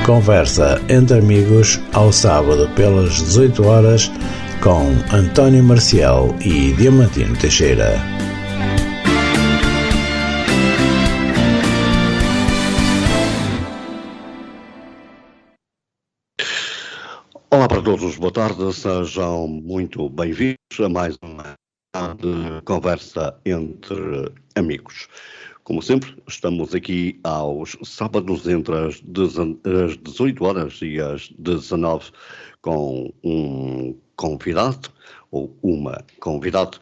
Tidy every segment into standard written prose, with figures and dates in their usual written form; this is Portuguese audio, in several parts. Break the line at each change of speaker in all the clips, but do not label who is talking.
Conversa entre amigos ao sábado pelas 18 horas com António Marcial e Diamantino Teixeira.
Olá para todos, boa tarde, sejam muito bem-vindos a mais uma de conversa entre amigos. Como sempre, estamos aqui aos sábados entre as 18 horas e as 19 com um convidado ou uma convidada.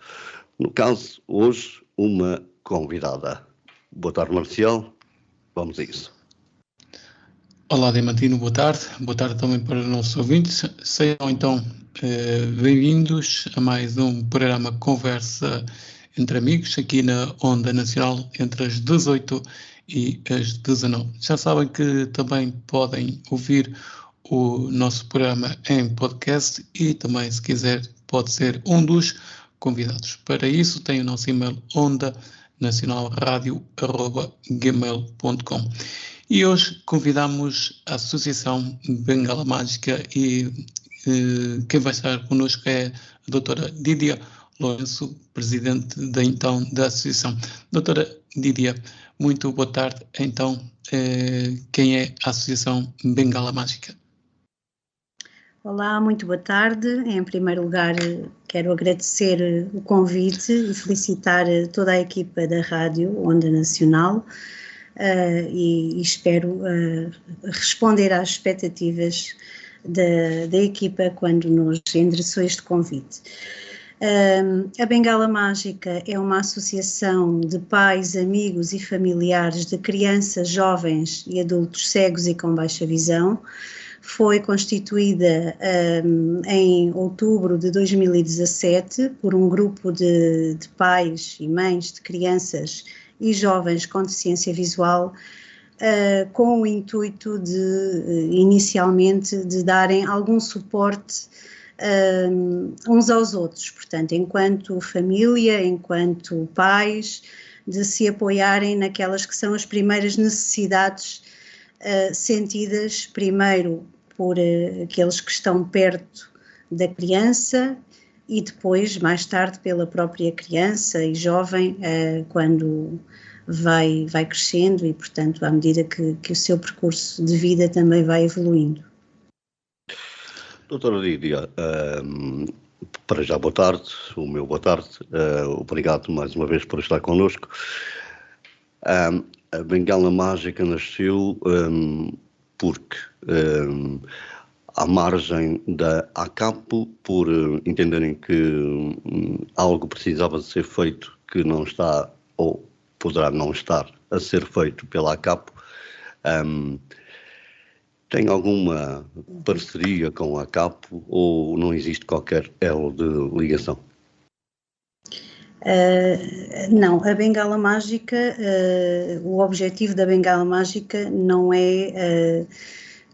No caso, hoje, uma convidada. Boa tarde, Marcial. Vamos a isso.
Olá, Diamantino, boa tarde. Boa tarde também para os nossos ouvintes. Sejam então bem-vindos a mais um programa Conversa entre Amigos, aqui na Onda Nacional, entre as 18 e as 19. Já sabem que também podem ouvir o nosso programa em podcast e também, se quiser, pode ser um dos convidados. Para isso, tem o nosso e-mail ondanacionalradio@gmail.com. E hoje convidamos a Associação Bengala Mágica e quem vai estar connosco é a doutora Dídia Lourenço, presidente da Associação. Doutora Dídia, muito boa tarde. Então, quem é a Associação Bengala Mágica?
Olá, muito boa tarde. Em primeiro lugar, quero agradecer o convite e felicitar toda a equipa da Rádio Onda Nacional e espero responder às expectativas da equipa quando nos endereçou este convite. A Bengala Mágica é uma associação de pais, amigos e familiares de crianças, jovens e adultos cegos e com baixa visão. Foi constituída em outubro de 2017 por um grupo de pais e mães de crianças e jovens com deficiência visual, com o intuito de, inicialmente, de darem algum suporte uns aos outros, portanto, enquanto família, enquanto pais, de se apoiarem naquelas que são as primeiras necessidades sentidas primeiro por aqueles que estão perto da criança e depois, mais tarde, pela própria criança e jovem, quando vai crescendo e, portanto, à medida que o seu percurso de vida também vai evoluindo.
Doutora Dídia, para já boa tarde, o meu boa tarde, obrigado mais uma vez por estar connosco. A Bengala Mágica nasceu porque, à margem da ACAP, por entenderem que algo precisava de ser feito que não está ou poderá não estar a ser feito pela ACAP, tem alguma parceria com a ACAP ou não existe qualquer elo de ligação?
Não, a Bengala Mágica, o objetivo da Bengala Mágica não é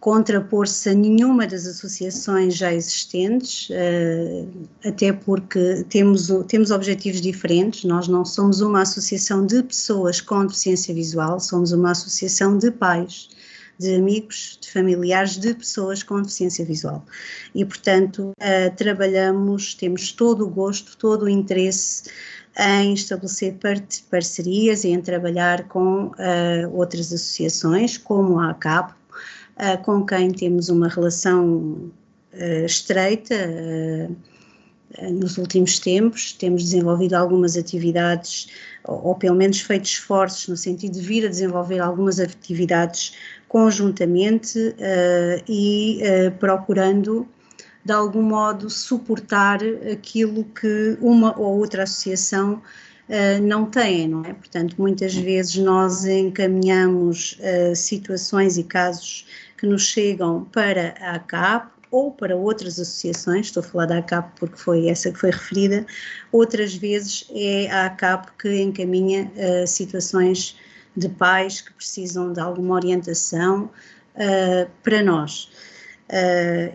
contrapor-se a nenhuma das associações já existentes, até porque temos objetivos diferentes. Nós não somos uma associação de pessoas com deficiência visual, somos uma associação de pais, de amigos, de familiares de pessoas com deficiência visual. E, portanto, temos todo o gosto, todo o interesse em estabelecer parcerias e em trabalhar com outras associações, como a ACAP, com quem temos uma relação estreita. Nos últimos tempos temos desenvolvido algumas atividades, ou pelo menos feito esforços no sentido de vir a desenvolver algumas atividades conjuntamente e procurando de algum modo suportar aquilo que uma ou outra associação não tem, não é? Portanto, muitas vezes nós encaminhamos situações e casos que nos chegam para a ACAP ou para outras associações, estou a falar da ACAP porque foi essa que foi referida, outras vezes é a ACAP que encaminha situações de pais que precisam de alguma orientação para nós.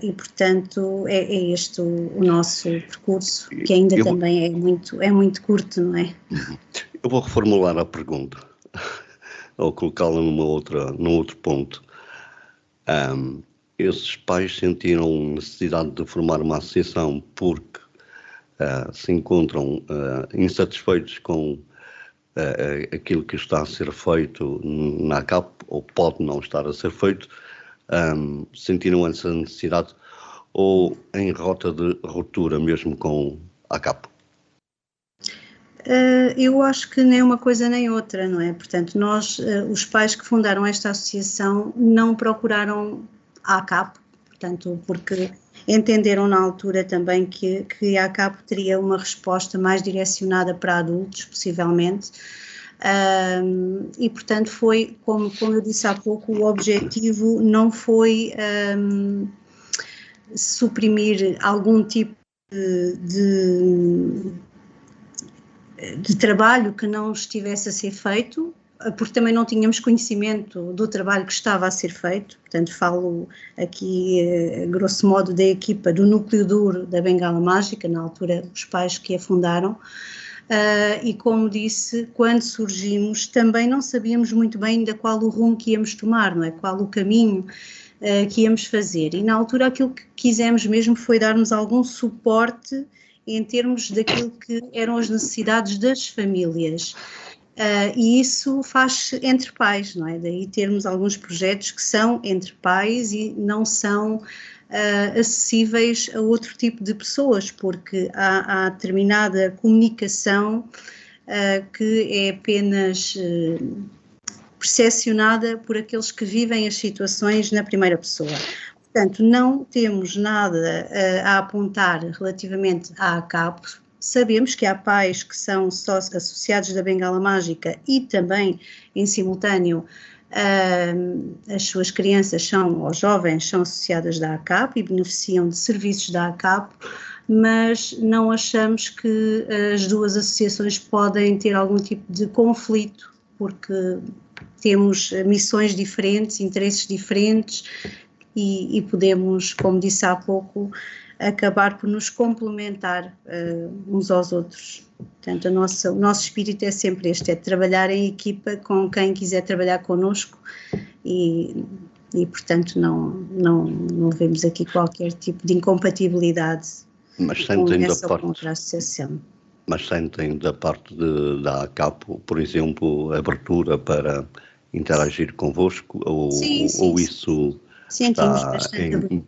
E, portanto, é este o nosso percurso, que ainda também é muito curto, não é?
Eu vou reformular a pergunta, ou colocá-la num outro ponto. Esses pais sentiram necessidade de formar uma associação porque se encontram insatisfeitos com aquilo que está a ser feito na ACAP, ou pode não estar a ser feito, sentiram essa necessidade, ou em rota de ruptura mesmo com a ACAP?
Eu acho que nem uma coisa nem outra, não é? Portanto, nós, os pais que fundaram esta associação, não procuraram a ACAP, portanto, porque entenderam na altura também que a ACAP teria uma resposta mais direcionada para adultos, possivelmente, e portanto foi, como eu disse há pouco, o objetivo não foi suprimir algum tipo de trabalho que não estivesse a ser feito, porque também não tínhamos conhecimento do trabalho que estava a ser feito. Portanto, falo aqui, grosso modo, da equipa do núcleo duro da Bengala Mágica, na altura os pais que a fundaram, e como disse, quando surgimos também não sabíamos muito bem ainda qual o rumo que íamos tomar, não é? Qual o caminho que íamos fazer, e na altura aquilo que quisemos mesmo foi darmos algum suporte em termos daquilo que eram as necessidades das famílias. E isso faz entre pais, não é? Daí termos alguns projetos que são entre pais e não são acessíveis a outro tipo de pessoas, porque há determinada comunicação que é apenas percepcionada por aqueles que vivem as situações na primeira pessoa. Portanto, não temos nada a apontar relativamente à ACAP. Sabemos que há pais que são associados da Bengala Mágica e também, em simultâneo, as suas crianças ou jovens são associadas da ACAP e beneficiam de serviços da ACAP, mas não achamos que as duas associações podem ter algum tipo de conflito, porque temos missões diferentes, interesses diferentes e podemos, como disse há pouco, acabar por nos complementar uns aos outros. Portanto, o nosso espírito é sempre este, é trabalhar em equipa com quem quiser trabalhar connosco e portanto, não vemos aqui qualquer tipo de incompatibilidade com essa ou contra a associação.
Mas sentem da parte da ACAP, por exemplo, abertura para interagir convosco, ou isso está em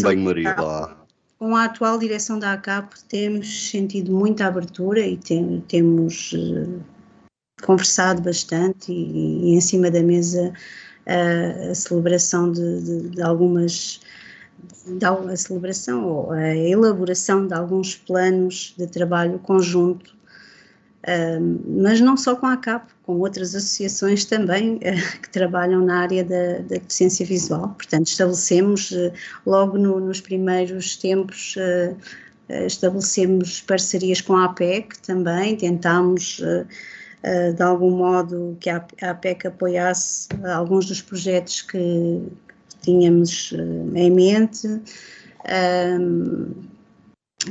banho-maria lá?
Com a atual direção da ACAP temos sentido muita abertura e temos conversado bastante e em cima da mesa a celebração de algumas... a celebração ou a elaboração de alguns planos de trabalho conjunto, mas não só com a ACAP, com outras associações também que trabalham na área da deficiência visual. Portanto, estabelecemos logo nos primeiros tempos, estabelecemos parcerias com a APEC também, tentámos de algum modo que a APEC apoiasse alguns dos projetos que tínhamos em mente,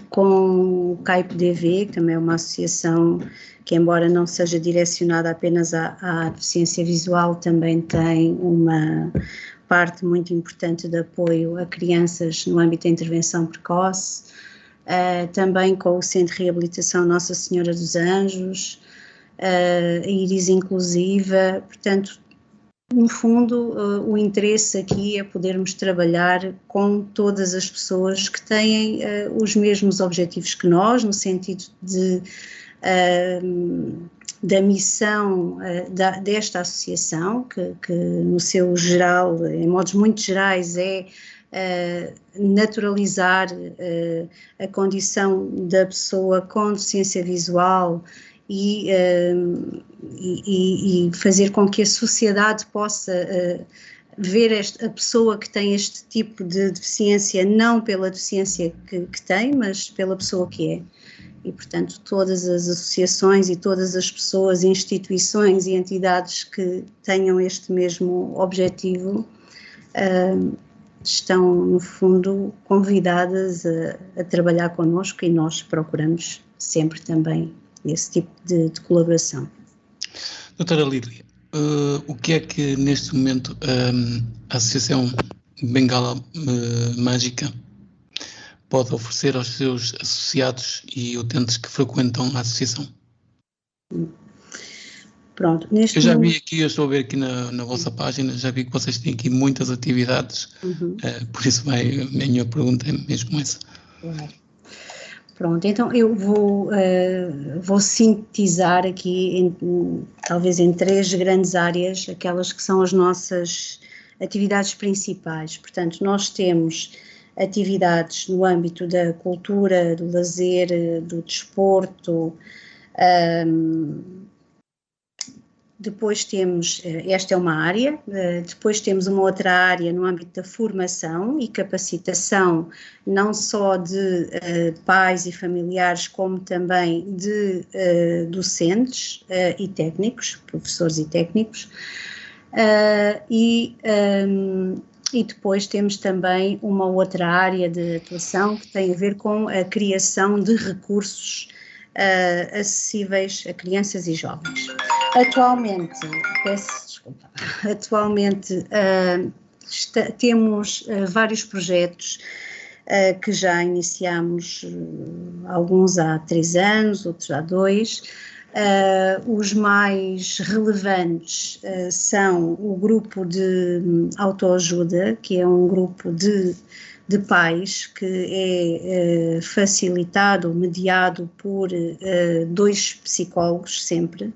com o CAIP-DV, que também é uma associação que, embora não seja direcionada apenas à deficiência visual, também tem uma parte muito importante de apoio a crianças no âmbito da intervenção precoce, também com o Centro de Reabilitação Nossa Senhora dos Anjos, a Iris Inclusiva. Portanto, no fundo, o interesse aqui é podermos trabalhar com todas as pessoas que têm os mesmos objetivos que nós, no sentido da missão desta associação, que no seu geral, em modos muito gerais, é naturalizar a condição da pessoa com deficiência visual e fazer com que a sociedade possa ver a pessoa que tem este tipo de deficiência não pela deficiência que tem, mas pela pessoa que é. E, portanto, todas as associações e todas as pessoas, instituições e entidades que tenham este mesmo objetivo estão, no fundo, convidadas a trabalhar connosco, e nós procuramos sempre também esse tipo de colaboração.
Doutora Lídia, o que é que neste momento a Associação Bengala Mágica pode oferecer aos seus associados e utentes que frequentam a associação?
Pronto,
eu já vi aqui, eu estou a ver aqui na vossa página, já vi que vocês têm aqui muitas atividades, por isso a minha pergunta é mesmo essa.
Claro. Pronto, então eu vou sintetizar aqui, talvez em 3 grandes áreas, aquelas que são as nossas atividades principais. Portanto, nós temos atividades no âmbito da cultura, do lazer, do desporto. Depois temos, esta é uma área, depois temos uma outra área no âmbito da formação e capacitação, não só de pais e familiares, como também de docentes e técnicos, professores e técnicos. E depois temos também uma outra área de atuação que tem a ver com a criação de recursos acessíveis a crianças e jovens. Atualmente, temos vários projetos que já iniciamos, alguns há 3 anos, outros há 2. Os mais relevantes são o grupo de autoajuda, que é um grupo de pais que é facilitado, mediado por 2 psicólogos sempre.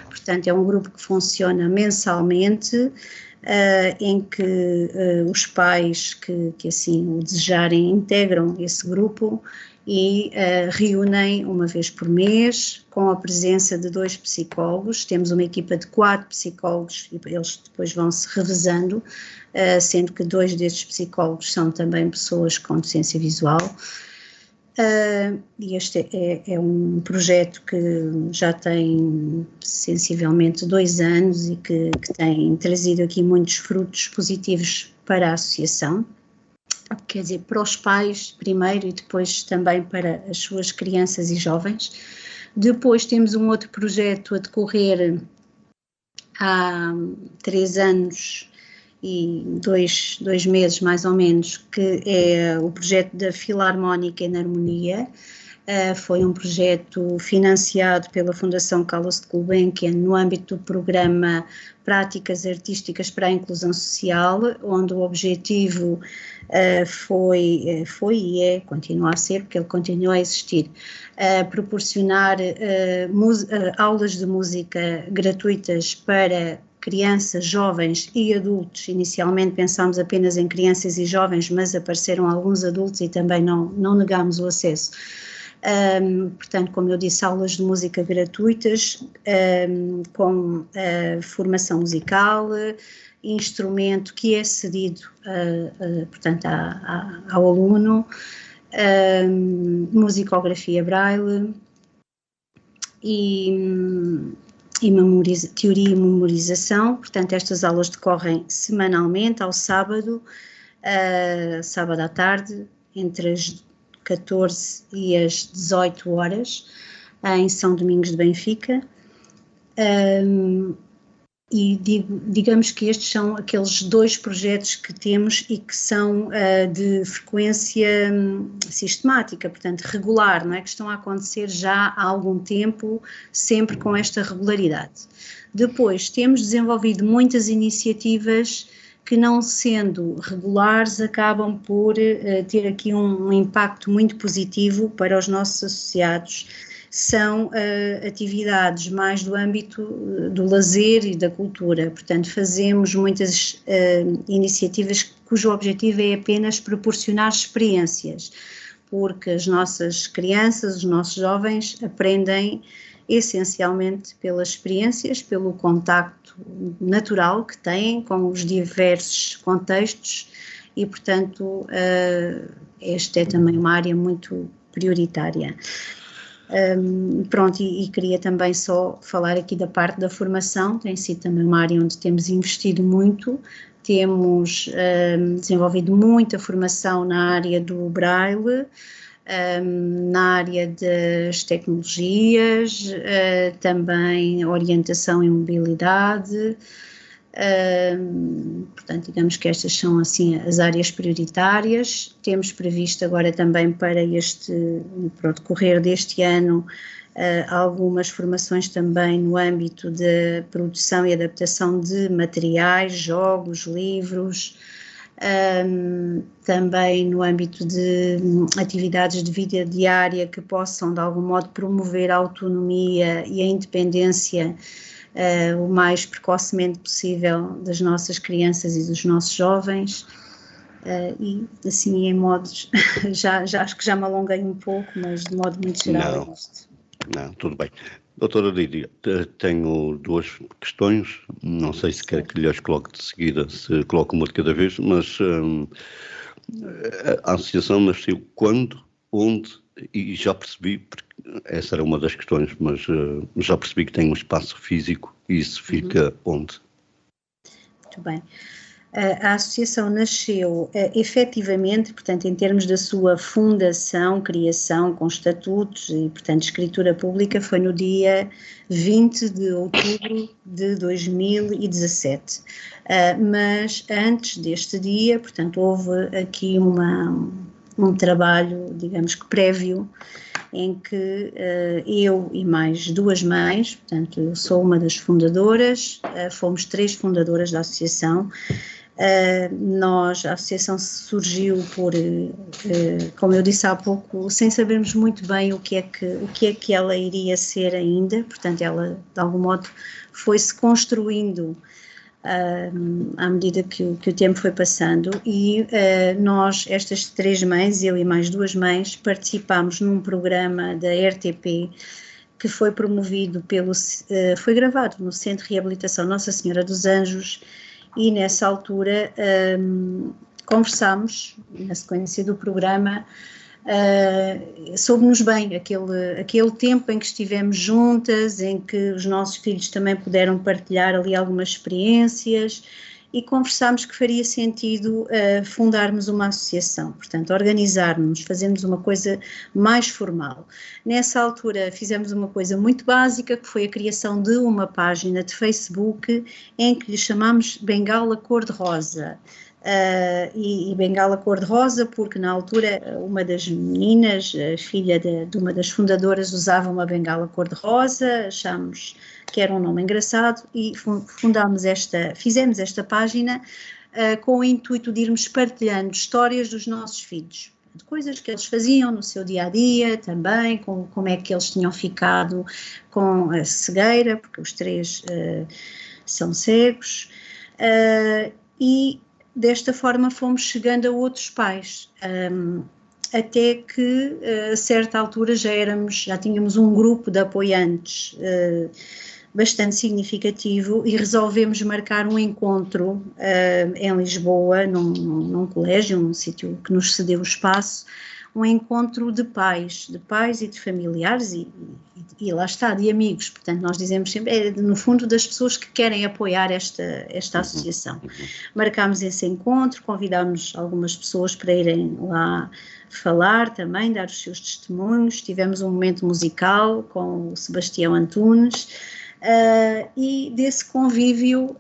Portanto, é um grupo que funciona mensalmente, em que os pais que assim o desejarem integram esse grupo e reúnem uma vez por mês com a presença de 2 psicólogos. Temos uma equipa de 4 psicólogos e eles depois vão se revezando, sendo que 2 destes psicólogos são também pessoas com deficiência visual. E este é um projeto que já tem sensivelmente 2 anos e que tem trazido aqui muitos frutos positivos para a associação, quer dizer, para os pais primeiro e depois também para as suas crianças e jovens. Depois temos um outro projeto a decorrer há 3 anos e 2 meses mais ou menos, que é o projeto da Filarmónica em Harmonia. Foi um projeto financiado pela Fundação Carlos de Gulbenkian no âmbito do programa Práticas Artísticas para a Inclusão Social, onde o objetivo foi e continua a ser, porque ele continua a existir, proporcionar aulas de música gratuitas para crianças, jovens e adultos. Inicialmente pensámos apenas em crianças e jovens, mas apareceram alguns adultos e também não negámos o acesso. Portanto, como eu disse, aulas de música gratuitas, com formação musical, instrumento que é cedido, portanto, ao aluno, musicografia braille e teoria e memorização. Portanto, estas aulas decorrem semanalmente, ao sábado à tarde, entre as 14 e as 18 horas, em São Domingos de Benfica. E digamos que estes são aqueles 2 projetos que temos e que são de frequência sistemática, portanto regular, não é? Que estão a acontecer já há algum tempo, sempre com esta regularidade. Depois temos desenvolvido muitas iniciativas que, não sendo regulares, acabam por ter aqui um impacto muito positivo para os nossos associados. São atividades mais do âmbito do lazer e da cultura. Portanto, fazemos muitas iniciativas cujo objetivo é apenas proporcionar experiências, porque as nossas crianças, os nossos jovens aprendem essencialmente pelas experiências, pelo contacto natural que têm com os diversos contextos e, portanto, esta é também uma área muito prioritária. Pronto, e queria também só falar aqui da parte da formação. Tem sido também uma área onde temos investido muito, temos desenvolvido muita formação na área do Braille, na área das tecnologias, também orientação e mobilidade. Portanto, digamos que estas são assim as áreas prioritárias. Temos previsto agora também para o decorrer deste ano, algumas formações também no âmbito de produção e adaptação de materiais, jogos, livros, também no âmbito de atividades de vida diária que possam de algum modo promover a autonomia e a independência o mais precocemente possível das nossas crianças e dos nossos jovens. E assim em modos, já acho que já me alonguei um pouco, mas de modo muito geral é isto.
Não, tudo bem. Doutora Lídia, tenho duas questões, não sei se quer que lhe as coloque de seguida, se coloco uma de cada vez, mas a associação nasceu quando, onde, e já percebi, porque essa era uma das questões, mas já percebi que tem um espaço físico, e isso fica onde?
Muito bem. A associação nasceu efetivamente, portanto, em termos da sua fundação, criação, com estatutos e, portanto, escritura pública, foi no dia 20 de outubro de 2017. Mas antes deste dia, portanto, houve aqui um trabalho, digamos que prévio, em que eu e mais duas mães, portanto, eu sou uma das fundadoras, fomos 3 fundadoras da associação. A associação surgiu por, como eu disse há pouco, sem sabermos muito bem o que é que ela iria ser ainda, portanto ela de algum modo foi-se construindo à medida que o tempo foi passando e nós, estas 3 mães, eu e mais 2 mães, participámos num programa da RTP que foi promovido foi gravado no Centro de Reabilitação Nossa Senhora dos Anjos. E nessa altura conversámos, na sequência do programa, soube-nos bem aquele tempo em que estivemos juntas, em que os nossos filhos também puderam partilhar ali algumas experiências e conversámos que faria sentido fundarmos uma associação, portanto organizarmos, fazermos uma coisa mais formal. Nessa altura fizemos uma coisa muito básica, que foi a criação de uma página de Facebook em que lhe chamámos Bengala Cor-de-Rosa. E Bengala Cor-de-Rosa porque na altura uma das meninas, a filha de uma das fundadoras, usava uma bengala cor-de-rosa, achámos que era um nome engraçado e fizemos esta página com o intuito de irmos partilhando histórias dos nossos filhos, de coisas que eles faziam no seu dia-a-dia também, como é que eles tinham ficado com a cegueira, porque os 3 são cegos, e desta forma fomos chegando a outros pais, até que a certa altura já tínhamos um grupo de apoiantes bastante significativo e resolvemos marcar um encontro em Lisboa, num colégio, num sítio que nos cedeu o espaço, um encontro de pais e de familiares e lá está, de amigos. Portanto, nós dizemos sempre, no fundo, das pessoas que querem apoiar esta associação. Marcámos esse encontro, convidámos algumas pessoas para irem lá falar também, dar os seus testemunhos, tivemos um momento musical com o Sebastião Antunes e nesse convívio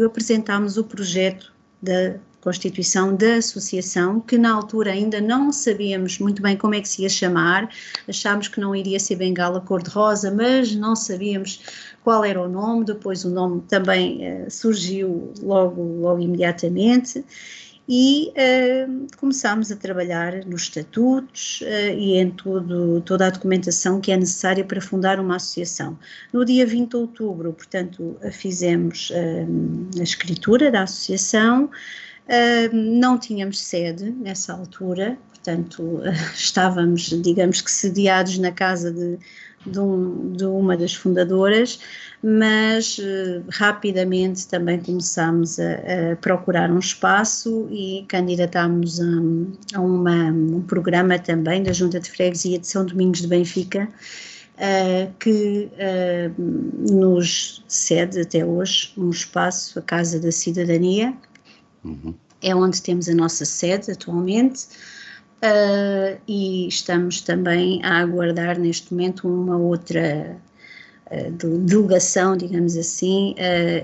apresentámos o projeto da constituição da associação, que na altura ainda não sabíamos muito bem como é que se ia chamar, achámos que não iria ser Bengala Cor-de-Rosa, mas não sabíamos qual era o nome, depois o nome também surgiu logo imediatamente e começámos a trabalhar nos estatutos e em toda a documentação que é necessária para fundar uma associação. No dia 20 de outubro, portanto, fizemos a escritura da associação. Não tínhamos sede nessa altura, portanto estávamos, digamos que sediados na casa de uma das fundadoras, mas rapidamente também começámos a procurar um espaço e candidatámos a um programa também da Junta de Freguesia de São Domingos de Benfica, que nos cede até hoje um espaço, a Casa da Cidadania. É onde temos a nossa sede atualmente, e estamos também a aguardar neste momento uma outra delegação, digamos assim,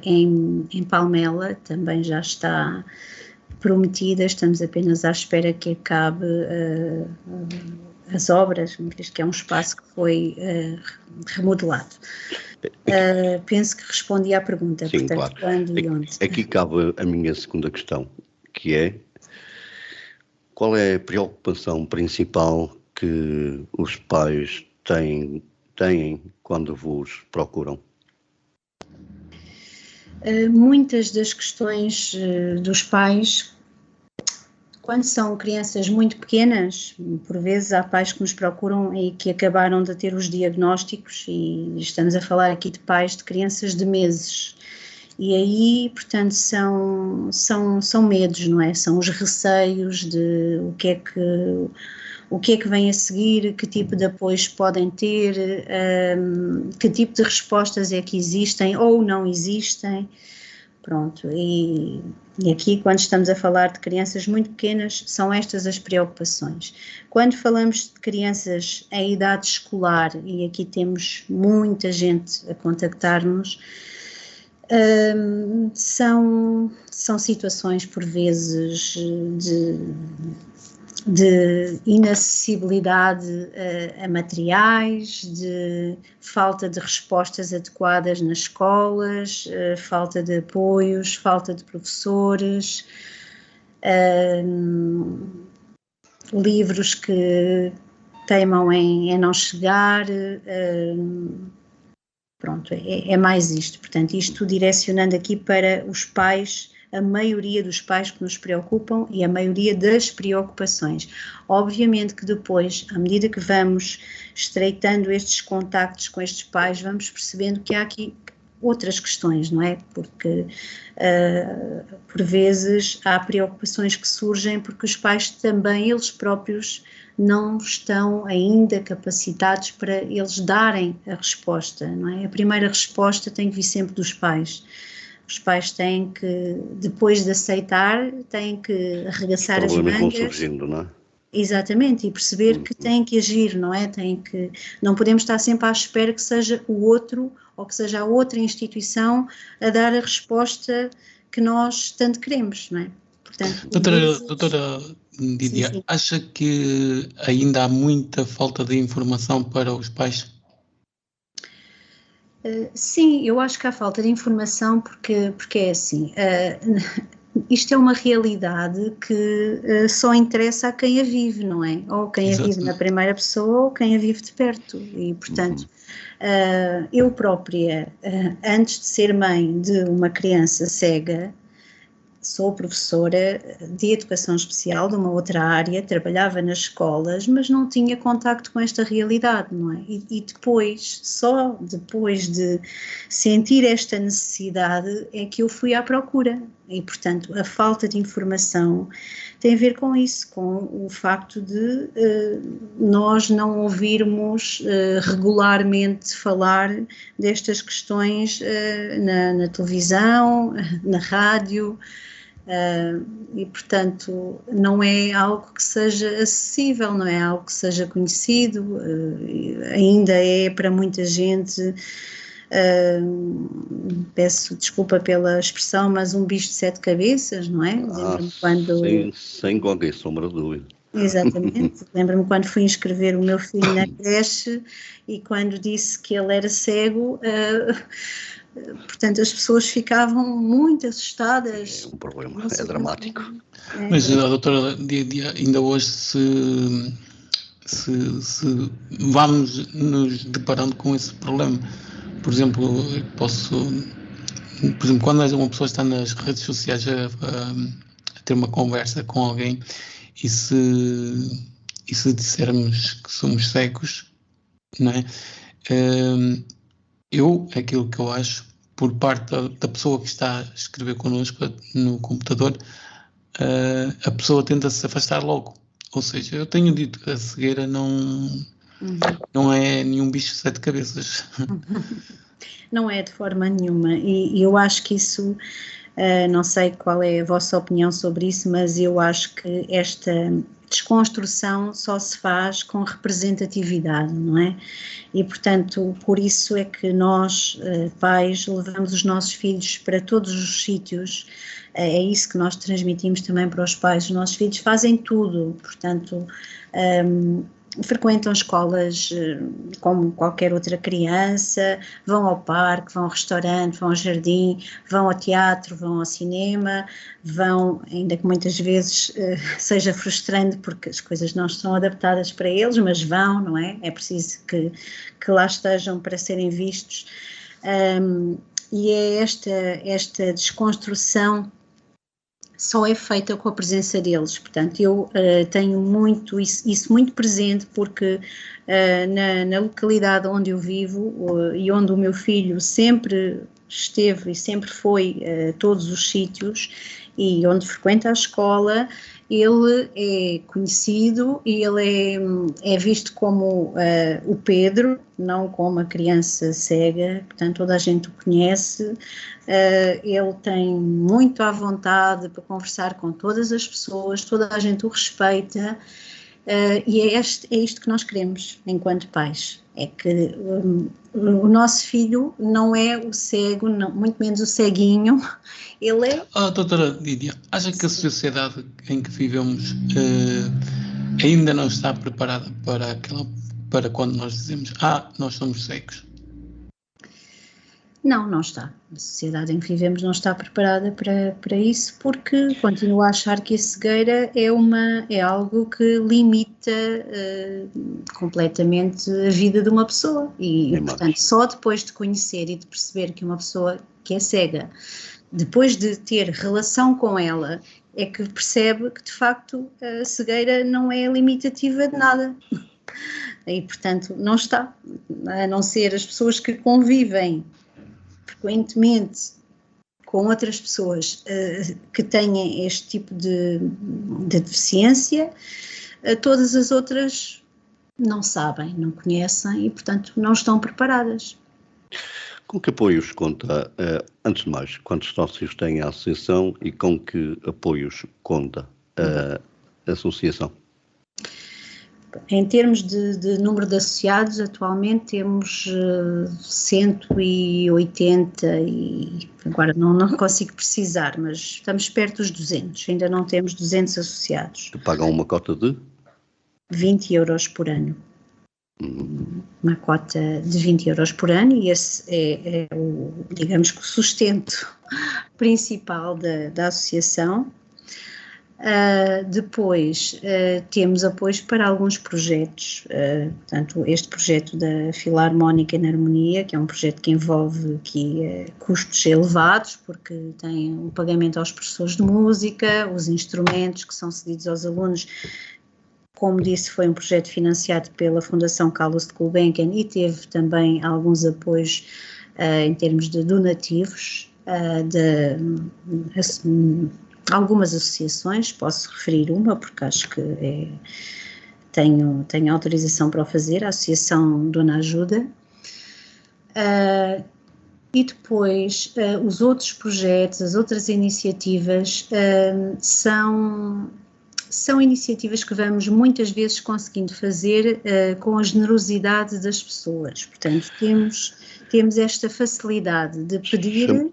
em Palmela, também já está prometida, estamos apenas à espera que acabe as obras, visto que é um espaço que foi remodelado. Penso que respondi à pergunta.
Sim,
portanto,
claro.
quando e onde.
Aqui cabe a minha segunda questão, que é: qual é a preocupação principal que os pais têm quando vos procuram?
Muitas das questões dos pais, quando são crianças muito pequenas, por vezes há pais que nos procuram e que acabaram de ter os diagnósticos, e estamos a falar aqui de pais de crianças de meses. E aí, portanto, são medos, não é? São os receios de o que é que vem a seguir, que tipo de apoios podem ter, que tipo de respostas é que existem ou não existem. Pronto, e aqui, quando estamos a falar de crianças muito pequenas, são estas as preocupações. Quando falamos de crianças em idade escolar, e aqui temos muita gente a contactar-nos, são situações, por vezes, de inacessibilidade a materiais, de falta de respostas adequadas nas escolas, falta de apoios, falta de professores, livros que teimam em não chegar, pronto, é mais isto. Portanto, isto direcionando aqui para os pais, a maioria dos pais que nos preocupam e a maioria das preocupações. Obviamente que depois, à medida que vamos estreitando estes contactos com estes pais, vamos percebendo que há aqui outras questões, não é? Porque por vezes há preocupações que surgem porque os pais também, eles próprios, não estão ainda capacitados para eles darem a resposta, não é? A primeira resposta tem que vir sempre dos pais. Os pais têm que, depois de aceitar, têm que arregaçar as mangas. Os problemas vão
surgindo, não é?
Exatamente, e perceber que têm que agir, não é? Não podemos estar sempre à espera que seja o outro ou que seja a outra instituição a dar a resposta que nós tanto queremos, não é? Portanto,
doutora Lídia, sim. Acha que ainda há muita falta de informação para os pais?
Sim, eu acho que há falta de informação porque é assim, isto é uma realidade que só interessa a quem a vive, não é? Ou quem a vive na primeira pessoa ou quem a vive de perto. E, portanto, eu própria, antes de ser mãe de uma criança cega, sou professora de educação especial de uma outra área, trabalhava nas escolas, mas não tinha contacto com esta realidade, não é? E depois, só depois de sentir esta necessidade é que eu fui à procura. E, portanto, a falta de informação tem a ver com isso, com o facto de nós não ouvirmos regularmente falar destas questões na televisão, na rádio, e, portanto, não é algo que seja acessível, não é algo que seja conhecido, ainda é para muita gente, peço desculpa pela expressão, mas um bicho de 7 cabeças, não é?
Lembro-me
quando...
sem qualquer sombra de dúvida.
Exatamente, lembro-me quando fui inscrever o meu filho na creche e quando disse que ele era cego, portanto as pessoas ficavam muito assustadas.
É um problema, é dramático.
Mas a doutora ainda hoje se vamos nos deparando com esse problema, por exemplo, quando uma pessoa está nas redes sociais a ter uma conversa com alguém e se dissermos que somos cegos, não é? Aquilo que eu acho, por parte da pessoa que está a escrever connosco no computador, a pessoa tenta se afastar logo. Ou seja, eu tenho dito que a cegueira não é nenhum bicho de 7 cabeças.
Não é de forma nenhuma, e eu acho que isso, não sei qual é a vossa opinião sobre isso, mas eu acho que desconstrução só se faz com representatividade, não é? E, portanto, por isso é que nós, pais, levamos os nossos filhos para todos os sítios, é isso que nós transmitimos também para os pais. Os nossos filhos fazem tudo, portanto, frequentam escolas como qualquer outra criança, vão ao parque, vão ao restaurante, vão ao jardim, vão ao teatro, vão ao cinema, vão, ainda que muitas vezes seja frustrante porque as coisas não estão adaptadas para eles, mas vão, não é? É preciso que lá estejam para serem vistos. E é esta desconstrução só é feita com a presença deles. Portanto, eu tenho muito isso muito presente, porque na localidade onde eu vivo e onde o meu filho sempre esteve e sempre foi a todos os sítios e onde frequenta a escola, ele é conhecido e ele é visto como o Pedro, não como a criança cega, portanto toda a gente o conhece, ele tem muito à vontade para conversar com todas as pessoas, toda a gente o respeita, e é isto que nós queremos enquanto pais, é que o nosso filho não é o cego, não, muito menos o ceguinho, ele é...
Doutora Lídia, acha que a sociedade em que vivemos ainda não está preparada para quando nós dizemos, nós somos cegos?
Não está. A sociedade em que vivemos não está preparada para isso, porque continua a achar que a cegueira é algo que limita completamente a vida de uma pessoa. E portanto, só depois de conhecer e de perceber que uma pessoa que é cega, depois de ter relação com ela, é que percebe que de facto a cegueira não é limitativa de nada. E portanto não está, a não ser as pessoas que convivem frequentemente com outras pessoas que têm este tipo de deficiência, todas as outras não sabem, não conhecem e, portanto, não estão preparadas.
Com que apoios conta, antes de mais, quantos sócios tem a associação e com que apoios conta a associação?
Em termos de número de associados, atualmente temos 180 e agora não consigo precisar, mas estamos perto dos 200, ainda não temos 200 associados.
Que pagam uma cota de?
20 euros por ano. Uma cota de 20 euros por ano e esse é digamos que o sustento principal da associação. Depois temos apoios para alguns projetos, portanto este projeto da Filarmónica em Harmonia, que é um projeto que envolve aqui custos elevados, porque tem o pagamento aos professores de música, os instrumentos que são cedidos aos alunos. Como disse, foi um projeto financiado pela Fundação Carlos de Gulbenkian e teve também alguns apoios em termos de donativos algumas associações, posso referir uma porque acho que tenho autorização para o fazer, a Associação Dona Ajuda, e depois os outros projetos, as outras iniciativas são iniciativas que vamos muitas vezes conseguindo fazer com a generosidade das pessoas, portanto temos esta facilidade de pedir...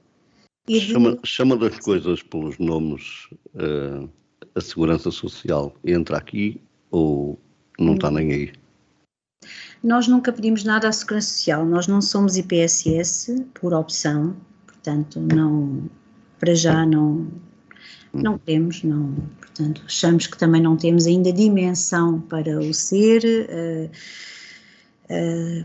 Chama das coisas pelos nomes, a Segurança Social entra aqui ou não está nem aí?
Nós nunca pedimos nada à Segurança Social, nós não somos IPSS por opção, portanto para já não temos, portanto achamos que também não temos ainda dimensão para o ser.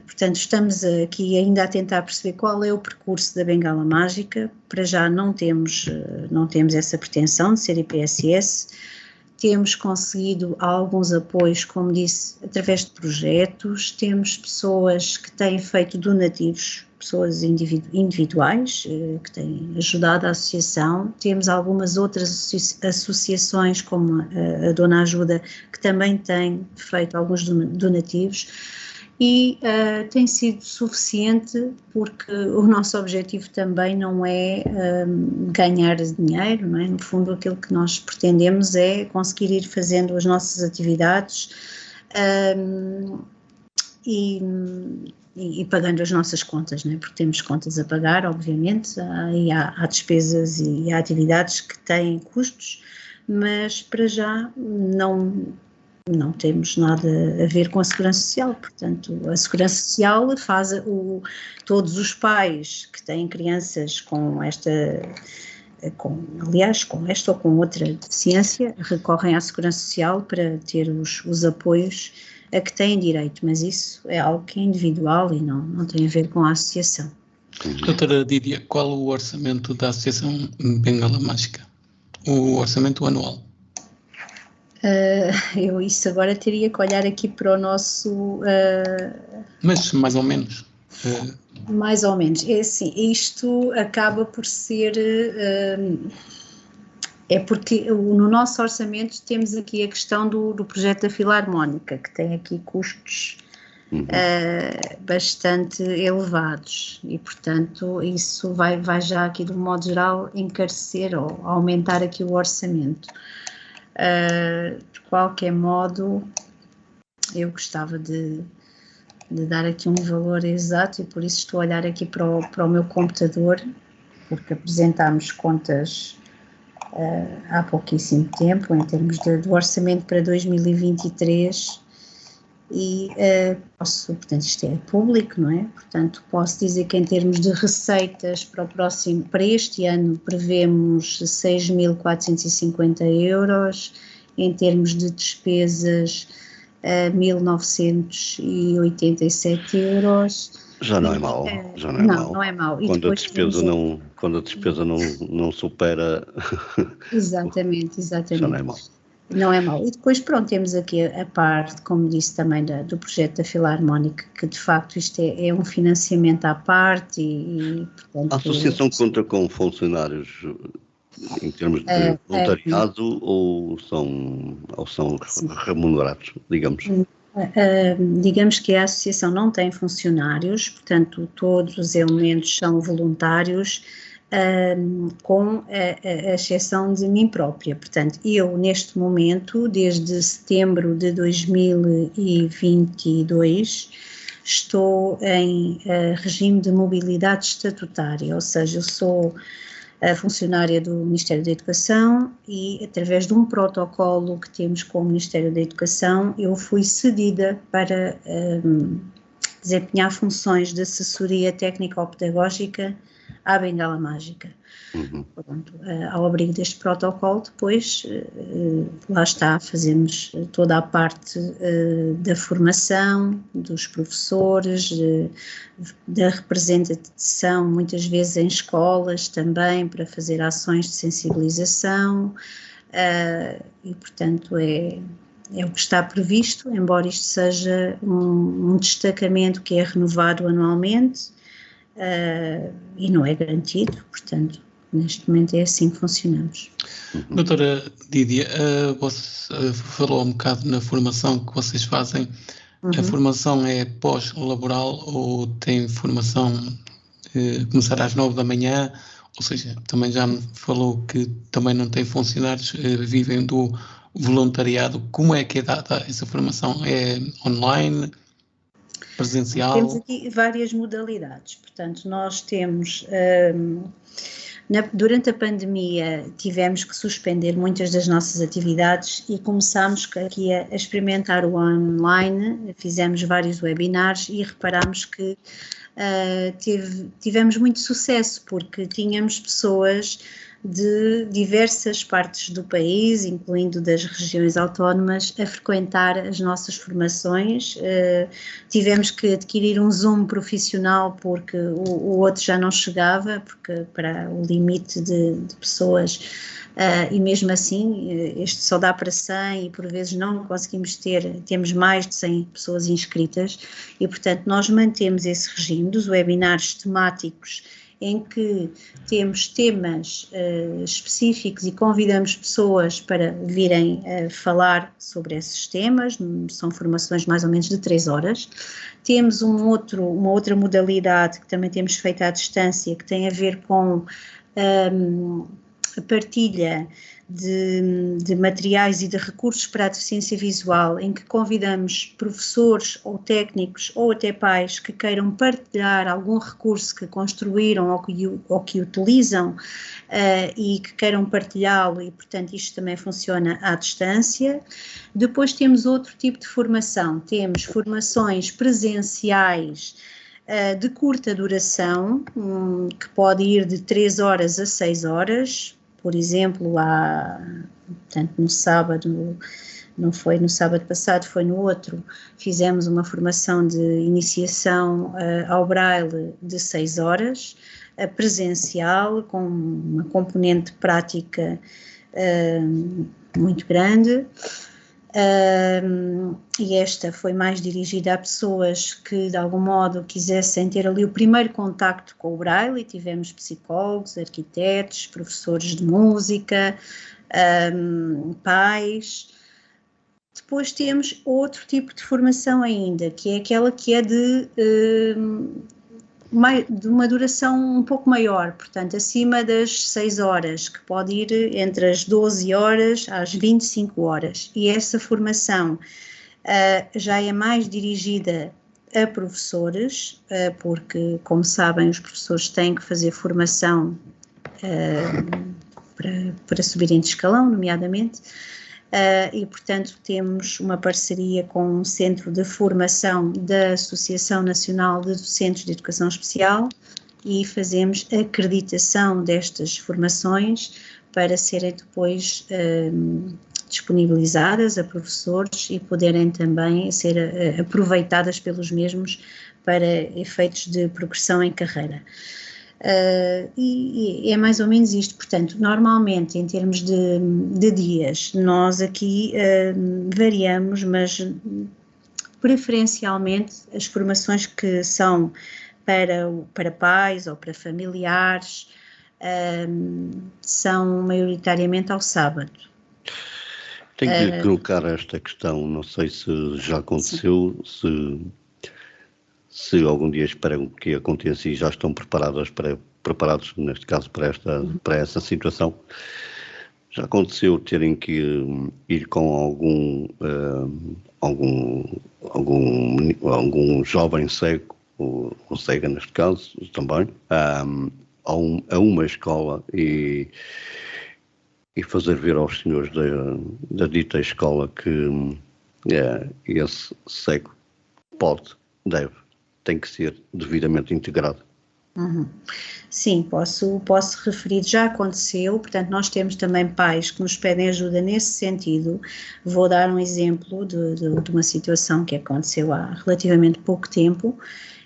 Portanto, estamos aqui ainda a tentar perceber qual é o percurso da bengala mágica. Para já não temos essa pretensão de ser IPSS. Temos conseguido alguns apoios, como disse, através de projetos. Temos pessoas que têm feito donativos, pessoas individuais que têm ajudado a associação. Temos algumas outras associações, como a Dona Ajuda, que também têm feito alguns donativos. e tem sido suficiente porque o nosso objetivo também não é ganhar dinheiro, não é? No fundo aquilo que nós pretendemos é conseguir ir fazendo as nossas atividades e pagando as nossas contas, não é? Porque temos contas a pagar, obviamente, e há despesas e há atividades que têm custos, mas para já não temos nada a ver com a Segurança Social. Portanto, a Segurança Social faz todos os pais que têm crianças com esta ou com outra deficiência, recorrem à Segurança Social para ter os apoios a que têm direito, mas isso é algo que é individual e não tem a ver com a associação.
Doutora Dídia, qual o orçamento da Associação Bengala Mágica? O orçamento anual?
Eu isso agora teria que olhar aqui para o nosso...
Mas mais ou menos?
Mais ou menos. É assim, isto acaba por ser... é porque no nosso orçamento temos aqui a questão do projeto da Filarmónica, que tem aqui custos bastante elevados e, portanto, isso vai já aqui, de um modo geral, encarecer ou aumentar aqui o orçamento. De qualquer modo, eu gostava de dar aqui um valor exato e por isso estou a olhar aqui para o meu computador, porque apresentámos contas há pouquíssimo tempo em termos do orçamento para 2023 e portanto isto é público, não é? Portanto posso dizer que em termos de receitas para este ano prevemos 6.450 euros, em termos de despesas 1.987 euros.
Já não é mau,
Não é mau.
Quando a despesa não supera...
Exatamente.
Já não é mau.
Não é mau. E depois, pronto, temos aqui a parte, como disse também, do projeto da Filarmónica, que de facto isto é um financiamento à parte e portanto...
A associação conta com funcionários em termos de voluntariado ou são remunerados, digamos?
Digamos que a associação não tem funcionários, portanto todos os elementos são voluntários, com a exceção de mim própria. Portanto, eu neste momento, desde setembro de 2022, estou em regime de mobilidade estatutária, ou seja, eu sou a funcionária do Ministério da Educação e, através de um protocolo que temos com o Ministério da Educação, eu fui cedida para desempenhar funções de assessoria técnico-pedagógica à Bengala Mágica. Pronto, ao abrigo deste protocolo, depois, lá está, fazemos toda a parte da formação dos professores, da representação, muitas vezes em escolas também, para fazer ações de sensibilização, e, portanto, é o que está previsto, embora isto seja um destacamento que é renovado anualmente, e não é garantido, portanto, neste momento é assim que funcionamos.
Doutora Dídia, você falou um bocado na formação que vocês fazem. A formação é pós-laboral ou tem formação começar às 9 da manhã? Ou seja, também já me falou que também não tem funcionários, vivem do voluntariado. Como é que é dada essa formação? É online? Presencial?
Temos aqui várias modalidades, portanto nós temos, durante a pandemia tivemos que suspender muitas das nossas atividades e começámos aqui a experimentar o online, fizemos vários webinars e reparámos que tivemos muito sucesso porque tínhamos pessoas de diversas partes do país, incluindo das regiões autónomas, a frequentar as nossas formações. Tivemos que adquirir um Zoom profissional porque o outro já não chegava, porque para o limite de pessoas, e mesmo assim este só dá para 100 e por vezes não conseguimos temos mais de 100 pessoas inscritas e portanto nós mantemos esse regime dos webinars temáticos em que temos temas específicos e convidamos pessoas para virem falar sobre esses temas, são formações mais ou menos de 3 horas. Temos uma outra modalidade que também temos feito à distância, que tem a ver com a partilha de materiais e de recursos para a deficiência visual, em que convidamos professores ou técnicos ou até pais que queiram partilhar algum recurso que construíram ou que utilizam e que queiram partilhá-lo, e portanto isto também funciona à distância. Depois temos outro tipo de formação, temos formações presenciais de curta duração, que pode ir de 3 horas a 6 horas, por exemplo, portanto, no sábado, não foi no sábado passado, foi no outro, fizemos uma formação de iniciação ao Braille de 6 horas, presencial, com uma componente prática muito grande. E esta foi mais dirigida a pessoas que de algum modo quisessem ter ali o primeiro contacto com o Braille, e tivemos psicólogos, arquitetos, professores de música, pais. Depois temos outro tipo de formação ainda, que é aquela que é de uma duração um pouco maior, portanto acima das 6 horas, que pode ir entre as 12 horas às 25 horas, e essa formação já é mais dirigida a professores, porque, como sabem, os professores têm que fazer formação para subirem de escalão, nomeadamente. E, portanto, temos uma parceria com um centro de formação da Associação Nacional de Docentes de Educação Especial e fazemos a acreditação destas formações para serem depois disponibilizadas a professores e poderem também ser aproveitadas pelos mesmos para efeitos de progressão em carreira. E é mais ou menos isto. Portanto, normalmente em termos de dias, nós aqui variamos, mas preferencialmente as formações que são para pais ou para familiares são maioritariamente ao sábado.
Tenho que colocar esta questão, não sei se já aconteceu, se algum dia esperam que aconteça e já estão preparados, neste caso, para essa situação. Já aconteceu terem que ir com algum jovem cego, ou cega neste caso também, a uma escola e fazer ver aos senhores da dita escola que esse cego tem que ser devidamente integrado.
Sim, posso referir, já aconteceu, portanto nós temos também pais que nos pedem ajuda nesse sentido. Vou dar um exemplo de uma situação que aconteceu há relativamente pouco tempo,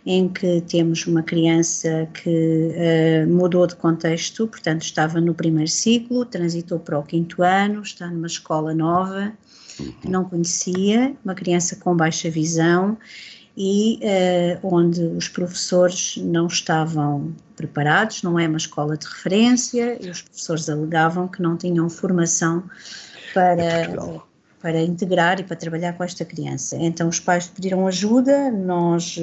em que temos uma criança que mudou de contexto, portanto estava no primeiro ciclo, transitou para o 5º ano, está numa escola nova, não conhecia, uma criança com baixa visão, e onde os professores não estavam preparados, não é uma escola de referência, e os professores alegavam que não tinham formação para integrar e para trabalhar com esta criança. Então os pais pediram ajuda, nós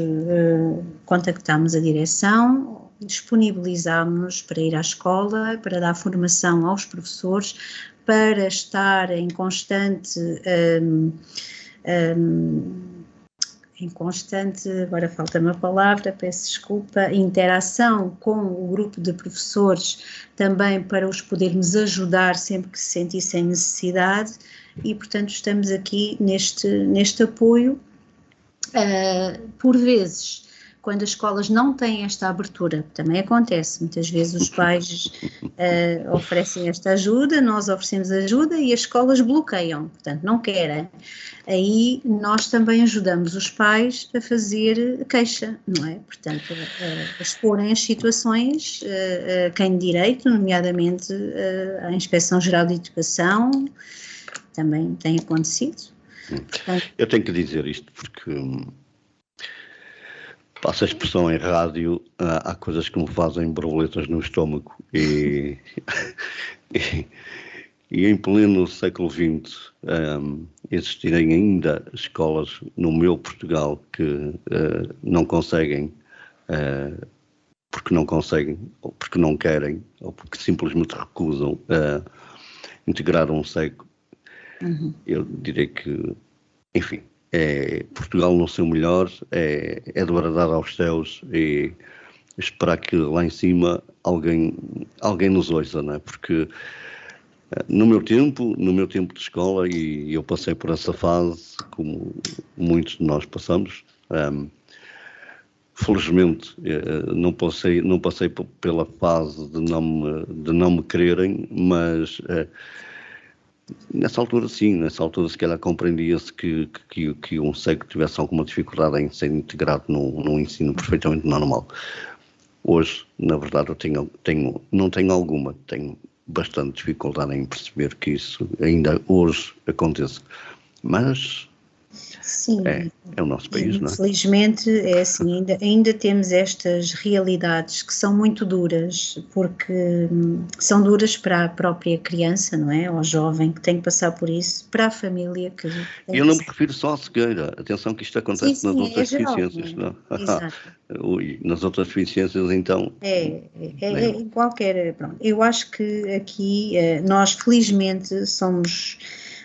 contactámos a direção, disponibilizámos-nos para ir à escola, para dar formação aos professores, para estar em constante agora falta-me a palavra, peço desculpa, interação com o grupo de professores, também para os podermos ajudar sempre que se sentissem necessidade, e portanto estamos aqui neste apoio. Por vezes, quando as escolas não têm esta abertura, também acontece, muitas vezes os pais oferecem esta ajuda, nós oferecemos ajuda e as escolas bloqueiam, portanto não querem. Aí nós também ajudamos os pais a fazer queixa, não é? Portanto, a exporem as situações a quem de direito, nomeadamente a Inspeção Geral de Educação, também tem acontecido.
Eu tenho que dizer isto porque Passa a expressão em rádio, há coisas que me fazem borboletas no estômago e em pleno século XX existirem ainda escolas no meu Portugal que não conseguem, porque não conseguem, ou porque não querem, ou porque simplesmente recusam integrar um cego. Eu direi que, enfim, Portugal no seu melhor, é de bradar aos céus e esperar que lá em cima alguém nos ouça, não é? Porque no meu tempo de escola, e eu passei por essa fase, como muitos de nós passamos, felizmente não passei pela fase de não me quererem, mas nessa altura se calhar compreendia-se que um cego tivesse alguma dificuldade em ser integrado num ensino perfeitamente normal. Hoje, na verdade, não tenho alguma, tenho bastante dificuldade em perceber que isso ainda hoje aconteça, mas
sim,
é o nosso país, não é?
Infelizmente é assim, ainda temos estas realidades que são muito duras, porque são duras para a própria criança, não é? Ou jovem que tem que passar por isso, para a família que
E eu não me refiro só à cegueira, atenção que isto acontece nas outras deficiências,
não é? Exato.
Nas outras deficiências então...
Em qualquer... Pronto. Eu acho que aqui nós felizmente somos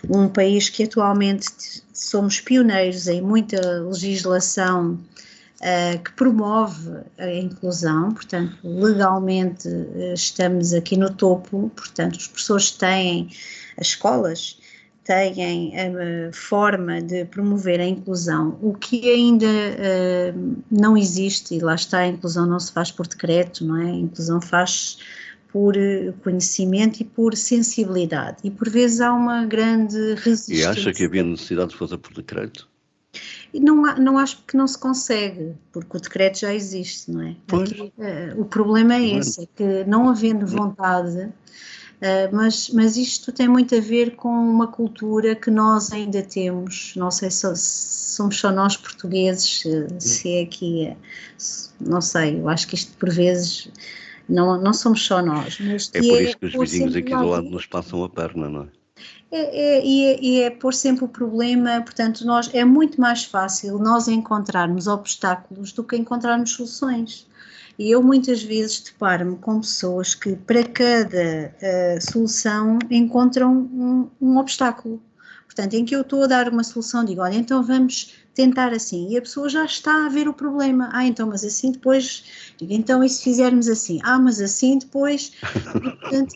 um país que atualmente somos pioneiros em muita legislação que promove a inclusão, portanto, legalmente estamos aqui no topo, portanto, as pessoas têm, as escolas têm a forma de promover a inclusão, o que ainda não existe, e lá está, a inclusão não se faz por decreto, não é? A inclusão faz por conhecimento e por sensibilidade, e por vezes há uma grande resistência.
E acha que havia necessidade de fazer por decreto?
E não acho que não se consegue, porque o decreto já existe, não é? Aqui, o problema é esse, é que não havendo vontade, mas isto tem muito a ver com uma cultura que nós ainda temos, não sei se somos só nós portugueses, se é aqui, não sei, eu acho que isto por vezes... Não somos só nós. Mas
é por isso que os vizinhos aqui do lado nos passam a perna, não é?
E é pôr sempre o problema, portanto, é muito mais fácil nós encontrarmos obstáculos do que encontrarmos soluções. E eu muitas vezes deparo-me com pessoas que para cada solução encontram um obstáculo. Portanto, em que eu estou a dar uma solução, digo, olha, então vamos tentar assim, e a pessoa já está a ver o problema, então, mas assim depois, digo, então e se fizermos assim? Mas assim depois, e, portanto,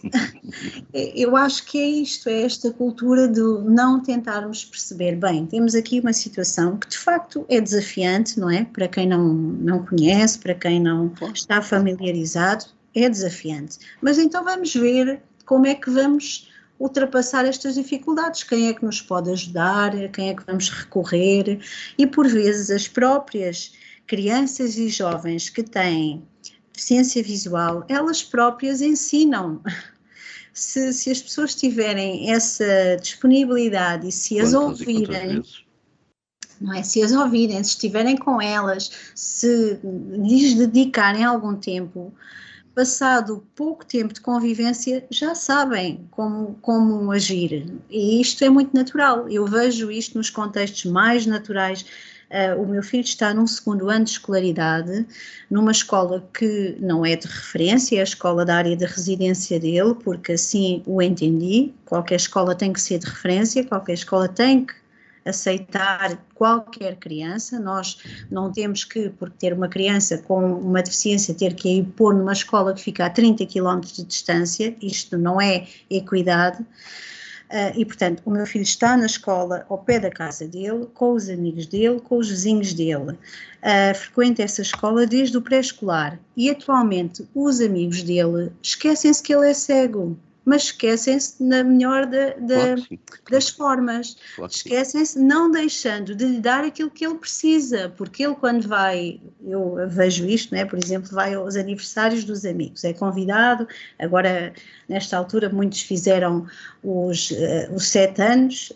eu acho que é isto, é esta cultura de não tentarmos perceber, bem, temos aqui uma situação que de facto é desafiante, não é? Para quem não conhece, para quem não está familiarizado, é desafiante, mas então vamos ver como é que vamos ultrapassar estas dificuldades, quem é que nos pode ajudar, quem é que vamos recorrer, e por vezes as próprias crianças e jovens que têm deficiência visual, elas próprias ensinam. Se as pessoas tiverem essa disponibilidade e se as ouvirem, não é? Se as ouvirem, se estiverem com elas, se lhes dedicarem algum tempo, passado pouco tempo de convivência, já sabem como agir, e isto é muito natural, eu vejo isto nos contextos mais naturais. O meu filho está num 2º ano de escolaridade, numa escola que não é de referência, é a escola da área de residência dele, porque assim o entendi, qualquer escola tem que ser de referência, qualquer escola tem que aceitar qualquer criança, nós não temos que, por ter uma criança com uma deficiência, ter que ir pôr numa escola que fica a 30 km de distância, isto não é equidade, e portanto o meu filho está na escola ao pé da casa dele, com os amigos dele, com os vizinhos dele, frequenta essa escola desde o pré-escolar e atualmente os amigos dele esquecem-se que ele é cego, mas esquecem-se na melhor das formas, esquecem-se não deixando de lhe dar aquilo que ele precisa, porque ele quando vai, eu vejo isto, né, por exemplo, vai aos aniversários dos amigos, é convidado, agora nesta altura muitos fizeram os 7 anos,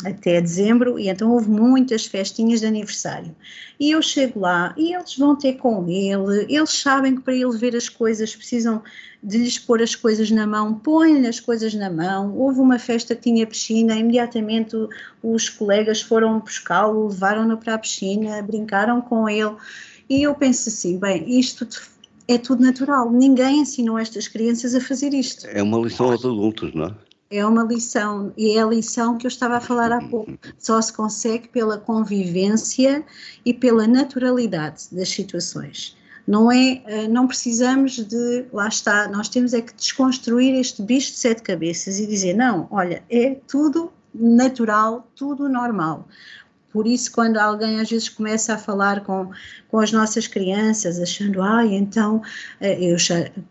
até dezembro, e então houve muitas festinhas de aniversário. E eu chego lá e eles vão ter com ele, eles sabem que para ele ver as coisas precisam de lhes pôr as coisas na mão, põem-lhe as coisas na mão. Houve uma festa que tinha piscina, imediatamente os colegas foram buscá-lo, levaram-no para a piscina, brincaram com ele, e eu penso assim, bem, isto é tudo natural, ninguém ensinou estas crianças a fazer isto.
É uma lição aos adultos, não é?
É uma lição, e é a lição que eu estava a falar há pouco, só se consegue pela convivência e pela naturalidade das situações. Não precisamos de, lá está, nós temos é que desconstruir este bicho de 7 cabeças e dizer, não, olha, é tudo natural, tudo normal. Por isso, quando alguém às vezes começa a falar com as nossas crianças, achando, então,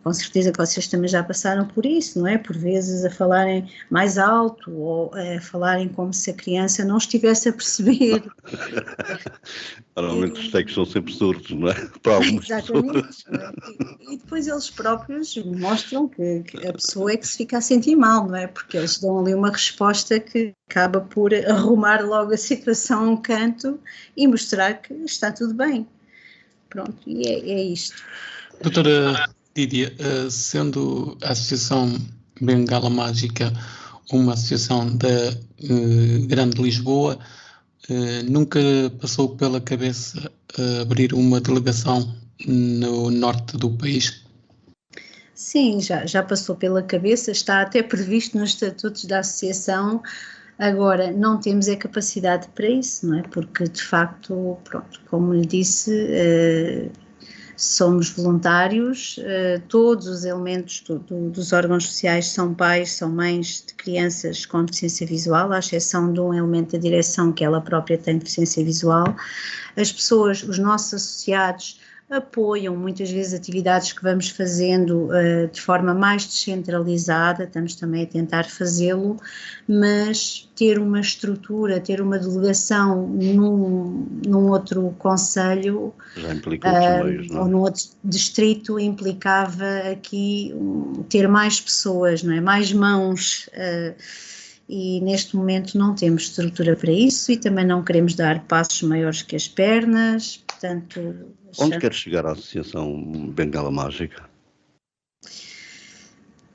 com certeza que vocês também já passaram por isso, não é? Por vezes a falarem mais alto ou a falarem como se a criança não estivesse a perceber.
Normalmente os textos são sempre surdos, não é? Para algumas
Exatamente. E depois eles próprios mostram que a pessoa é que se fica a sentir mal, não é? Porque eles dão ali uma resposta que acaba por arrumar logo a situação a um canto e mostrar que está tudo bem. Pronto, e é isto.
Doutora Lídia, sendo a Associação Bengala Mágica uma associação da Grande Lisboa, nunca passou pela cabeça abrir uma delegação no norte do país?
Sim, já passou pela cabeça, está até previsto nos estatutos da associação. Agora, não temos a capacidade para isso, não é? Porque, de facto, pronto, como lhe disse, somos voluntários, todos os elementos dos órgãos sociais são pais, são mães de crianças com deficiência visual, à exceção de um elemento da direção que ela própria tem deficiência visual. As pessoas, os nossos associados, apoiam muitas vezes atividades que vamos fazendo de forma mais descentralizada, estamos também a tentar fazê-lo, mas ter uma estrutura, ter uma delegação num outro concelho ou num outro distrito implicava aqui ter mais pessoas, não é? Mais mãos, e neste momento não temos estrutura para isso e também não queremos dar passos maiores que as pernas, portanto...
Onde quer chegar a Associação Bengala Mágica?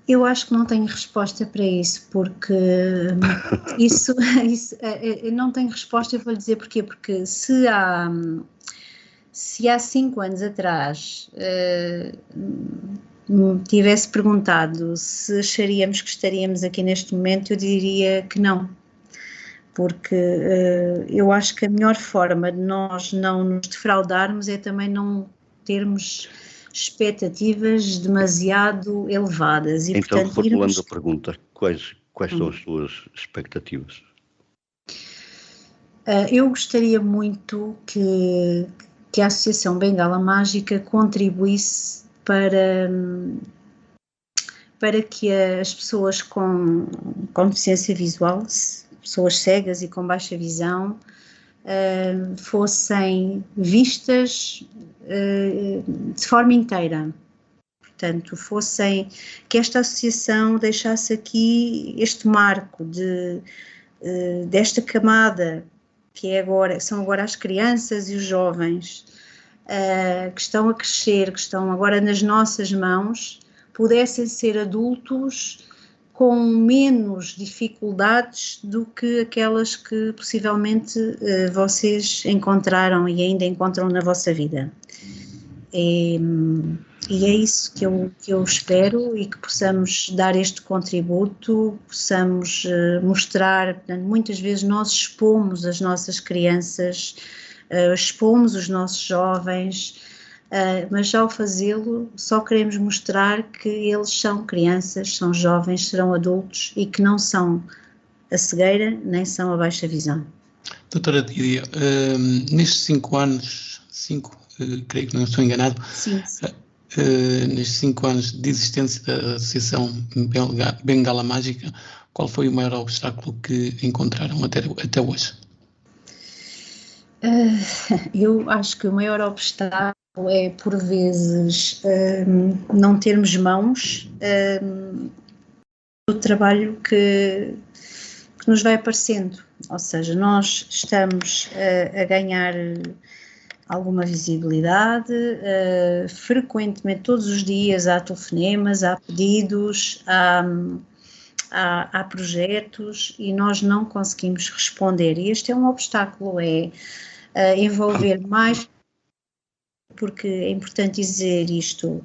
Eu acho que não tenho resposta para isso, porque isso não tenho resposta, eu vou lhe dizer porquê, porque se há 5 anos atrás tivesse perguntado se acharíamos que estaríamos aqui neste momento, eu diria que não. Porque eu acho que a melhor forma de nós não nos defraudarmos é também não termos expectativas demasiado elevadas. E,
então,
portanto,
reformulando a pergunta, quais são as suas expectativas?
Eu gostaria muito que a Associação Bengala Mágica contribuísse para que as pessoas com deficiência visual, pessoas cegas e com baixa visão, fossem vistas de forma inteira. Portanto, que esta associação deixasse aqui este marco desta camada que são agora as crianças e os jovens que estão a crescer, que estão agora nas nossas mãos, pudessem ser adultos com menos dificuldades do que aquelas que possivelmente vocês encontraram e ainda encontram na vossa vida. E é isso que eu espero, e que possamos dar este contributo, possamos mostrar. Portanto, muitas vezes nós expomos as nossas crianças, expomos os nossos jovens, mas ao fazê-lo só queremos mostrar que eles são crianças, são jovens, serão adultos e que não são a cegueira nem são a baixa visão.
Doutora Lídia, nestes 5 anos, creio que não estou enganado,
sim.
Nestes 5 anos de existência da Associação Bengala Mágica, qual foi o maior obstáculo que encontraram até hoje?
Eu acho que o maior obstáculo é, por vezes, não termos mãos o trabalho que nos vai aparecendo, ou seja, nós estamos a ganhar alguma visibilidade, frequentemente todos os dias há telefonemas, há pedidos, há projetos e nós não conseguimos responder, e este é um obstáculo, envolver mais, porque é importante dizer isto,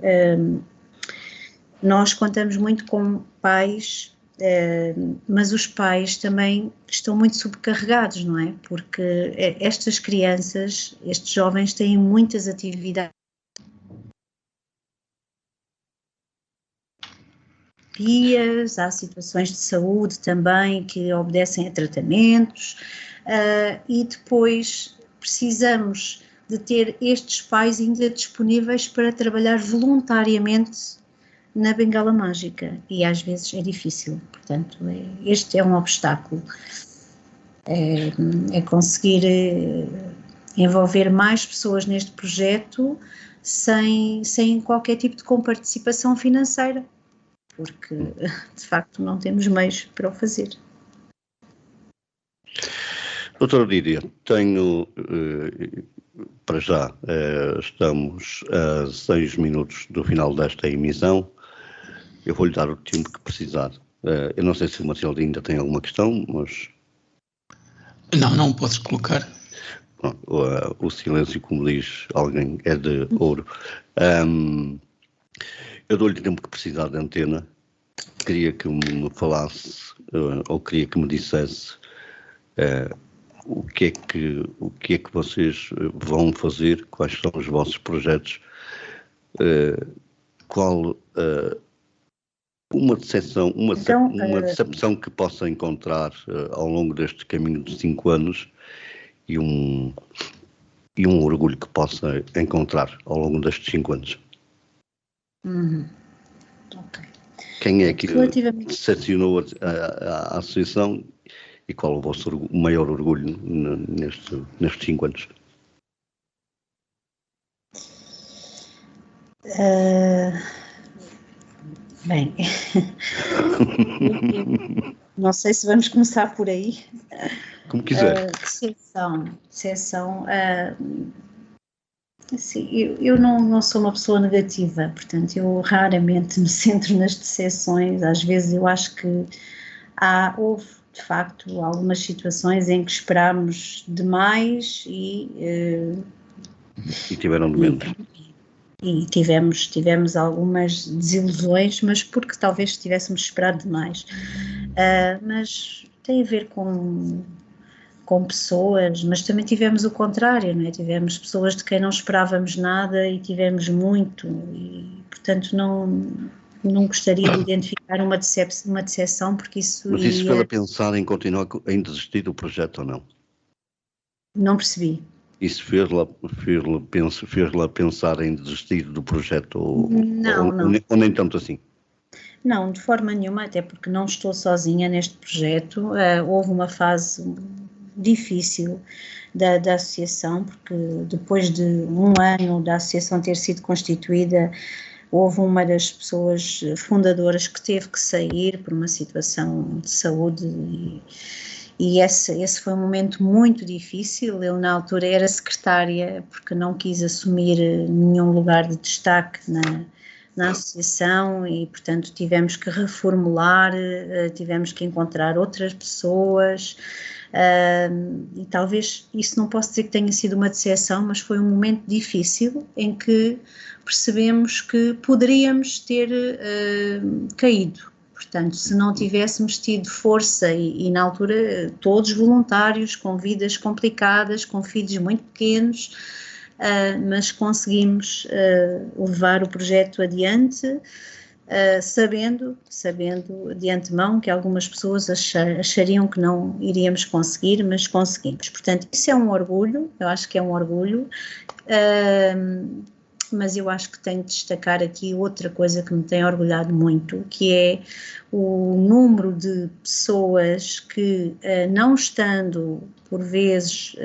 nós contamos muito com pais, mas os pais também estão muito sobrecarregados, não é? Porque estas crianças, estes jovens têm muitas atividades, há situações de saúde também que obedecem a tratamentos, e depois precisamos de ter estes pais ainda disponíveis para trabalhar voluntariamente na bengala mágica, e às vezes é difícil, portanto este é um obstáculo, é conseguir envolver mais pessoas neste projeto sem qualquer tipo de comparticipação financeira, porque de facto não temos meios para o fazer.
Doutora Lídia, tenho, para já, estamos a 6 minutos do final desta emissão. Eu vou-lhe dar o tempo que precisar. Eu não sei se o Marcelo ainda tem alguma questão, mas...
Não podes colocar.
O silêncio, como diz alguém, é de ouro. Eu dou-lhe o tempo que precisar de antena. Queria que me falasse, ou queria que me dissesse o que é que vocês vão fazer, quais são os vossos projetos, qual uma decepção que possa encontrar ao longo deste caminho de 5 anos e um orgulho que possa encontrar ao longo destes 5 anos.
Ok.
Quem é que decepcionou a associação e qual o vosso maior orgulho nestes 5 anos?
Bem, não sei se vamos começar por aí.
Como quiser.
Decepção. Assim, eu não sou uma pessoa negativa, portanto, eu raramente me centro nas decepções. Às vezes eu acho que houve, de facto, algumas situações em que esperámos demais e
tiveram de menos.
E tivemos algumas desilusões, mas porque talvez tivéssemos esperado demais. Mas tem a ver com pessoas, mas também tivemos o contrário, não é? Tivemos pessoas de quem não esperávamos nada e tivemos muito, e portanto não gostaria de identificar uma decepção, porque isso...
Mas isso fez-la pensar em continuar, em desistir do projeto ou não?
Não percebi.
Isso fez-la pensar em desistir do projeto ou nem tanto assim?
Não, de forma nenhuma, até porque não estou sozinha neste projeto. Houve uma fase difícil da associação, porque depois de 1 ano da associação ter sido constituída, houve uma das pessoas fundadoras que teve que sair por uma situação de saúde e esse foi um momento muito difícil. Eu na altura era secretária porque não quis assumir nenhum lugar de destaque na associação e, portanto, tivemos que reformular, tivemos que encontrar outras pessoas e talvez isso não posso dizer que tenha sido uma decepção, mas foi um momento difícil em que percebemos que poderíamos ter caído. Portanto, se não tivéssemos tido força e na altura todos voluntários, com vidas complicadas, com filhos muito pequenos, mas conseguimos levar o projeto adiante, sabendo de antemão que algumas pessoas achariam que não iríamos conseguir, mas conseguimos. Portanto, isso é um orgulho, eu acho que é um orgulho, mas eu acho que tenho de destacar aqui outra coisa que me tem orgulhado muito, que é o número de pessoas que, não estando por vezes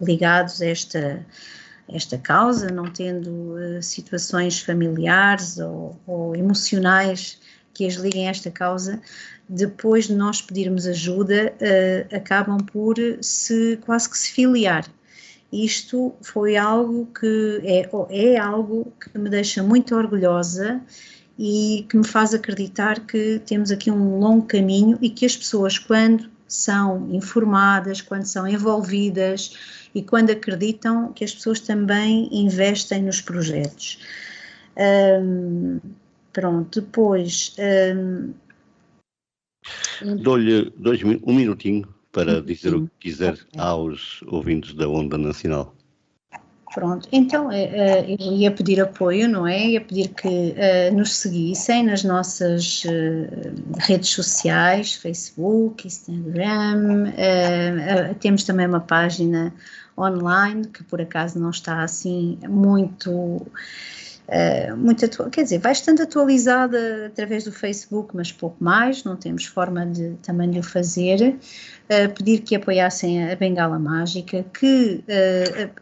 ligados a esta causa, não tendo situações familiares ou emocionais que as liguem a esta causa, depois de nós pedirmos ajuda, acabam por quase que se filiar. Isto foi algo que é algo que me deixa muito orgulhosa e que me faz acreditar que temos aqui um longo caminho e que as pessoas, quando são informadas, quando são envolvidas e quando acreditam, que as pessoas também investem nos projetos. Pronto, depois...
Dou-lhe um minutinho para dizer o que quiser aos ouvintes da Onda Nacional.
Pronto, então eu ia pedir apoio, não é? Ia pedir que nos seguissem nas nossas redes sociais, Facebook, Instagram, temos também uma página online que por acaso não está assim muito quer dizer, vai estando atualizada através do Facebook, mas pouco mais, não temos forma também de o fazer. Pedir que apoiassem a Bengala Mágica,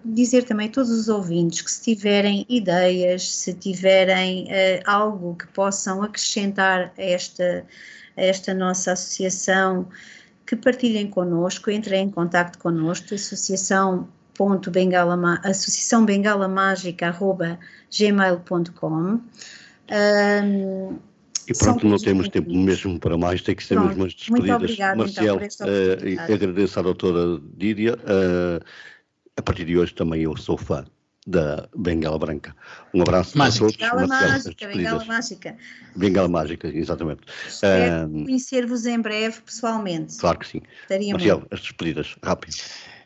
dizer também a todos os ouvintes que se tiverem ideias, se tiverem algo que possam acrescentar a esta nossa associação, que partilhem connosco, entrem em contacto connosco, associaçãobengalamágica@gmail.com.
E pronto, não temos tempo mesmo para mais, tem que ser mesmo as despedidas.
Muito obrigada,
Marcial,
então, por esta oportunidade.
agradeço à doutora Dídia. A partir de hoje também eu sou fã da Bengala Branca. Um abraço a todos.
Bengala Mágica, Bengala Mágica.
Bengala Mágica, exatamente.
Espero conhecer-vos em breve pessoalmente.
Claro que sim. Marcial, as despedidas, rápido.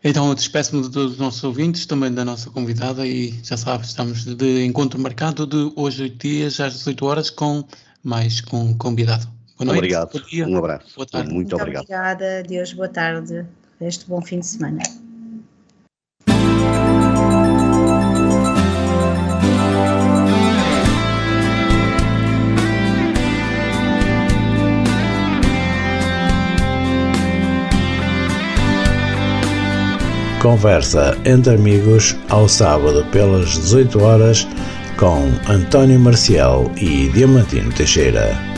Então eu despeço-me de todos os nossos ouvintes, também da nossa convidada, e já sabes, estamos de encontro marcado de hoje 8 dias às 18 horas com mais um convidado. Boa noite.
Obrigado, um abraço.
Boa tarde.
Muito obrigado.
Obrigada, Deus, boa tarde. Este bom fim de semana.
Conversa entre amigos ao sábado pelas 18 horas com António Marcial e Diamantino Teixeira.